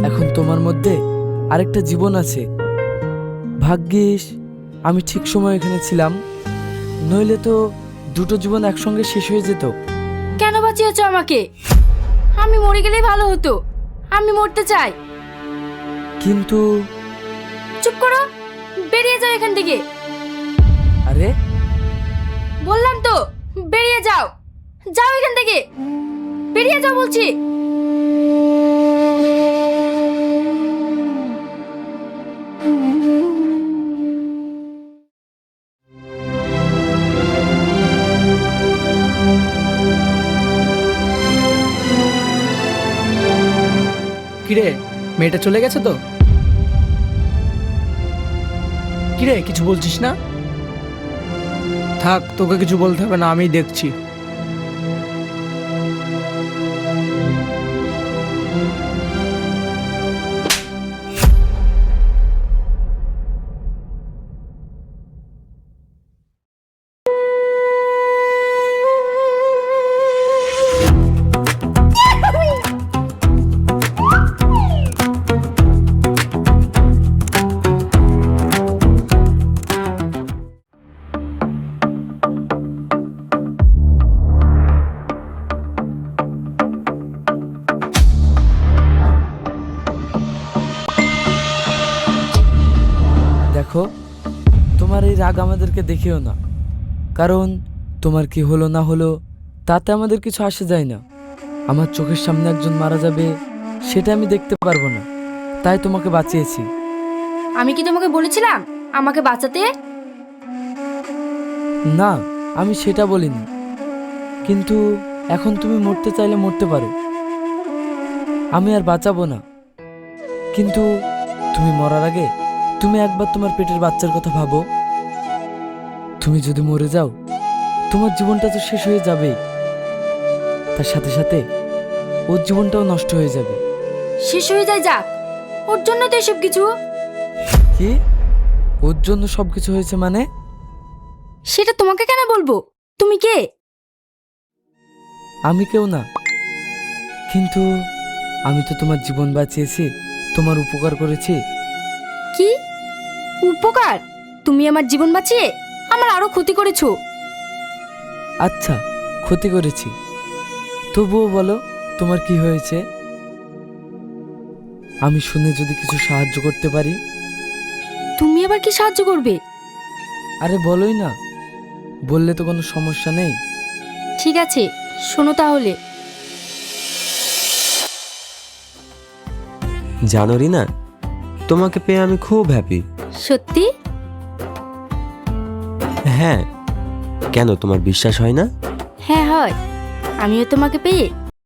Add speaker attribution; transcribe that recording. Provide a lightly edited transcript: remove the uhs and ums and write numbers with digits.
Speaker 1: এখন তোমার মধ্যে আরেকটা জীবন আছে। ভাগ্যিস আমি ঠিক সময় এখানে ছিলাম, নইলে তো দুটো জীবন একসঙ্গে শেষ হয়ে যেত।
Speaker 2: কেন বাঁচিয়েছো আমাকে? আমি মরে গেলেই ভালো হতো। আমি মরতে চাই।
Speaker 1: কিন্তু
Speaker 2: চুপ করো, বেরিয়ে যাও এখান থেকে।
Speaker 1: আরে
Speaker 2: বললাম তো বেরিয়ে যাও। যাও এখান থেকে, বেরিয়ে যাও বলছি।
Speaker 3: কিরে, মেয়েটা চলে গেছে তো? কিরে, কিছু বলছিস না? থাক, তোকে কিছু বলতে হবে না, আমি দেখছি।
Speaker 1: দেখো, তোমার এই রাগ আমাদেরকে দেখেও না, কারণ তোমার কি হলো না হলো তাতে আমাদের কিছু আসে যায় না। আমার চোখের সামনে একজন মারা যাবে, সেটা আমি দেখতে পারবো না, তাই তোমাকে বাঁচিয়েছি।
Speaker 2: আমি কি তোমাকে বলেছিলাম আমাকে বাঁচাতে?
Speaker 1: না, আমি সেটা বলিনি, কিন্তু এখন তুমি মরতে চাইলে মরতে পারো, আমি আর বাঁচাবো না। কিন্তু তুমি মরার আগে তুমি একবার তোমার পেটের বাচ্চার কথা ভাবো। তুমি যদি মরে যাও, তোমার জীবনটা তো শেষ হয়ে যাবেই, তার সাথে সাথে ওর জীবনটাও নষ্ট হয়ে যাবে।
Speaker 2: শেষ হয়ে যায় যাক, ওর জন্য তো এসব কিছু।
Speaker 1: কি? ওর জন্য সবকিছু হয়েছে মানে?
Speaker 2: সেটা তোমাকে কেন বলবো? তুমি কে?
Speaker 1: আমি কেউ না, কিন্তু আমি তো তোমার জীবন বাঁচিয়েছি, তোমার উপকার করেছি।
Speaker 2: কি উপকার? তুমি আমার জীবন বাঁচিয়ে আমার আরো ক্ষতি করেছো।
Speaker 1: আচ্ছা, ক্ষতি করেছি, তবুও বলো তোমার কি হয়েছে? আমি শুনে যদি কিছু সাহায্য করতে পারি।
Speaker 2: তুমি আবার কি সাহায্য করবে?
Speaker 1: আরে বলোই না, বললে তো কোনো সমস্যা নেই।
Speaker 2: ঠিক আছে, শোনো তাহলে।
Speaker 4: জানো রিনা, তোমাকে পেয়ে আমি খুব হ্যাপি।
Speaker 2: সত্যি?
Speaker 4: হ্যাঁ, কেন তোমার বিশ্বাস হয় না?
Speaker 2: হ্যাঁ হয়। আমিও তোমাকে পেয়ে